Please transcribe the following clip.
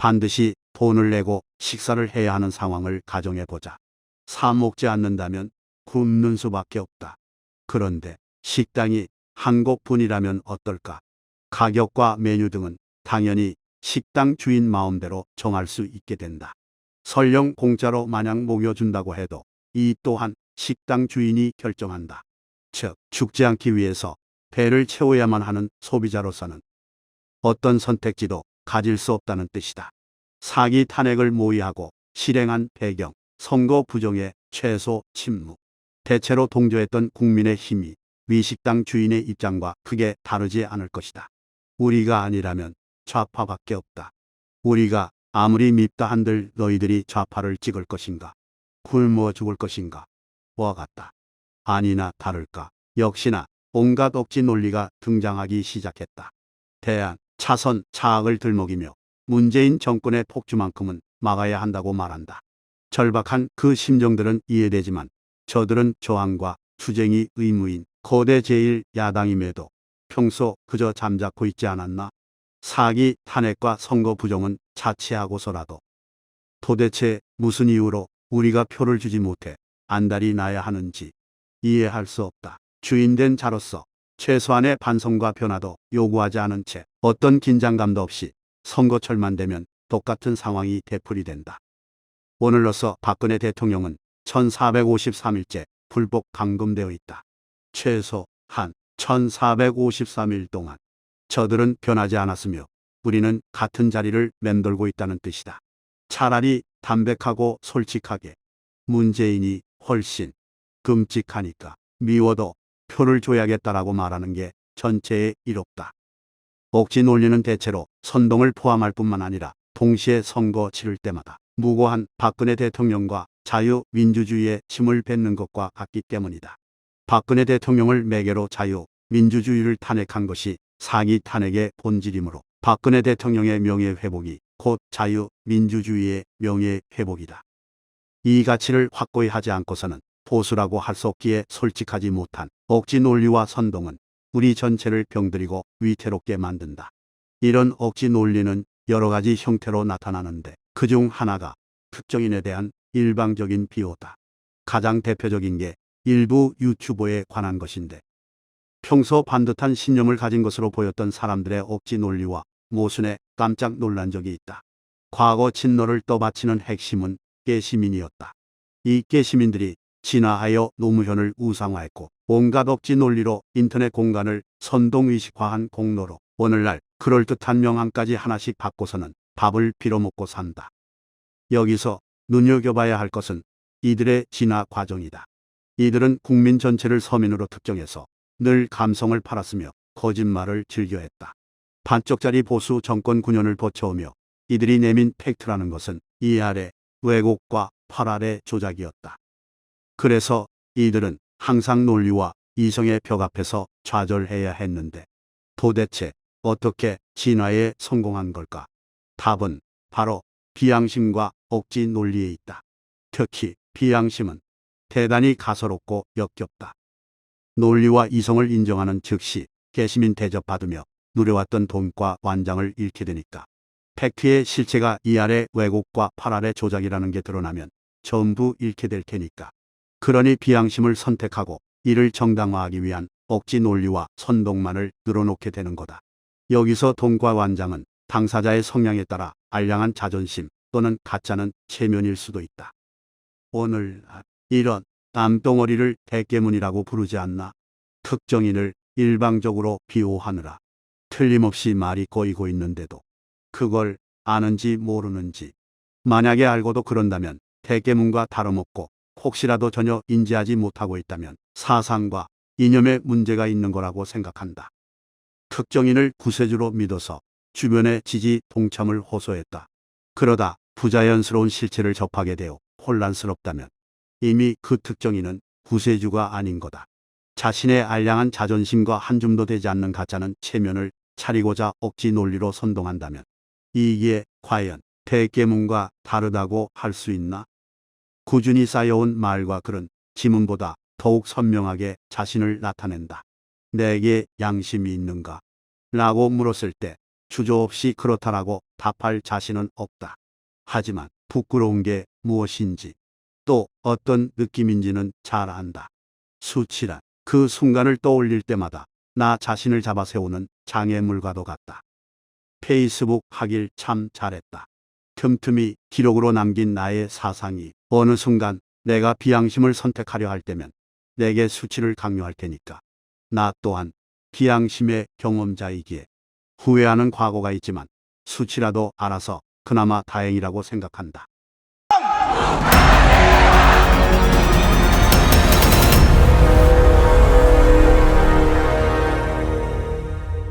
반드시 돈을 내고 식사를 해야 하는 상황을 가정해보자. 사 먹지 않는다면 굶는 수밖에 없다. 그런데 식당이 한 곳뿐이라면 어떨까? 가격과 메뉴 등은 당연히 식당 주인 마음대로 정할 수 있게 된다. 설령 공짜로 마냥 먹여준다고 해도 이 또한 식당 주인이 결정한다. 즉, 죽지 않기 위해서 배를 채워야만 하는 소비자로서는 어떤 선택지도 가질 수 없다는 뜻이다. 사기 탄핵을 모의하고 실행한 배경, 선거 부정의 최소 침묵. 대체로 동조했던 국민의 힘이 미식당 주인의 입장과 크게 다르지 않을 것이다. 우리가 아니라면 좌파밖에 없다. 우리가 아무리 밉다 한들 너희들이 좌파를 찍을 것인가? 굶어 죽을 것인가? 와 같다. 아니나 다를까 역시나 온갖 억지 논리가 등장하기 시작했다. 대안, 차선, 차악을 들먹이며 문재인 정권의 폭주만큼은 막아야 한다고 말한다. 절박한 그 심정들은 이해되지만 저들은 저항과 투쟁이 의무인 거대 제1야당임에도 평소 그저 잠자코 있지 않았나? 사기 탄핵과 선거 부정은 자치하고서라도 도대체 무슨 이유로 우리가 표를 주지 못해 안달이 나야 하는지 이해할 수 없다. 주인된 자로서 최소한의 반성과 변화도 요구하지 않은 채 어떤 긴장감도 없이 선거철만 되면 똑같은 상황이 되풀이된다. 오늘로서 박근혜 대통령은 1453일째 불법 감금되어 있다. 최소한 1453일 동안 저들은 변하지 않았으며 우리는 같은 자리를 맴돌고 있다는 뜻이다. 차라리 담백하고 솔직하게 문재인이 훨씬 끔찍하니까 미워도 표를 줘야겠다라고 말하는 게 전체의 이롭다. 억지 논리는 대체로 선동을 포함할 뿐만 아니라 동시에 선거 치를 때마다 무고한 박근혜 대통령과 자유민주주의의 침을 뱉는 것과 같기 때문이다. 박근혜 대통령을 매개로 자유민주주의를 탄핵한 것이 사기 탄핵의 본질이므로 박근혜 대통령의 명예회복이 곧 자유민주주의의 명예회복이다. 이 가치를 확고히 하지 않고서는 보수라고 할 수 없기에 솔직하지 못한 억지 논리와 선동은 우리 전체를 병들이고 위태롭게 만든다. 이런 억지 논리는 여러 가지 형태로 나타나는데 그중 하나가 특정인에 대한 일방적인 비호다. 가장 대표적인 게 일부 유튜버에 관한 것인데 평소 반듯한 신념을 가진 것으로 보였던 사람들의 억지 논리와 모순에 깜짝 놀란 적이 있다. 과거 진노를 떠받치는 핵심은 깨시민이었다. 이 깨시민들이 진화하여 노무현을 우상화했고 온갖 억지 논리로 인터넷 공간을 선동의식화한 공로로 오늘날 그럴듯한 명함까지 하나씩 받고서는 밥을 빌어먹고 산다. 여기서 눈여겨봐야 할 것은 이들의 진화 과정이다. 이들은 국민 전체를 서민으로 특정해서 늘 감성을 팔았으며 거짓말을 즐겨했다. 반쪽짜리 보수 정권 9년을 버텨오며 이들이 내민 팩트라는 것은 이 아래 왜곡과 팔 아래 조작이었다. 그래서 이들은 항상 논리와 이성의 벽 앞에서 좌절해야 했는데 도대체 어떻게 진화에 성공한 걸까? 답은 바로 비양심과 억지 논리에 있다. 특히 비양심은 대단히 가소롭고 역겹다. 논리와 이성을 인정하는 즉시 개시민 대접받으며 누려왔던 돈과 완장을 잃게 되니까 팩트의 실체가 이 아래 왜곡과 팔 아래 조작이라는 게 드러나면 전부 잃게 될 테니까. 그러니 비양심을 선택하고 이를 정당화하기 위한 억지 논리와 선동만을 늘어놓게 되는 거다. 여기서 돈과 완장은 당사자의 성향에 따라 알량한 자존심 또는 가짜는 체면일 수도 있다. 오늘 이런 땀덩어리를 대깨문이라고 부르지 않나? 특정인을 일방적으로 비호하느라 틀림없이 말이 꼬이고 있는데도 그걸 아는지 모르는지 만약에 알고도 그런다면 대깨문과 다름없고 혹시라도 전혀 인지하지 못하고 있다면 사상과 이념에 문제가 있는 거라고 생각한다. 특정인을 구세주로 믿어서 주변의 지지 동참을 호소했다. 그러다 부자연스러운 실체를 접하게 되어 혼란스럽다면 이미 그 특정인은 구세주가 아닌 거다. 자신의 알량한 자존심과 한 줌도 되지 않는 가짜는 체면을 차리고자 억지 논리로 선동한다면 이게 과연 대깨문과 다르다고 할 수 있나? 꾸준히 쌓여온 말과 글은 지문보다 더욱 선명하게 자신을 나타낸다. 내게 양심이 있는가? 라고 물었을 때 주저없이 그렇다라고 답할 자신은 없다. 하지만 부끄러운 게 무엇인지 또 어떤 느낌인지는 잘 안다. 수치란 그 순간을 떠올릴 때마다 나 자신을 잡아 세우는 장애물과도 같다. 페이스북 하길 참 잘했다. 틈틈이 기록으로 남긴 나의 사상이 어느 순간 내가 비양심을 선택하려 할 때면 내게 수치를 강요할 테니까. 나 또한 비양심의 경험자이기에 후회하는 과거가 있지만 수치라도 알아서 그나마 다행이라고 생각한다.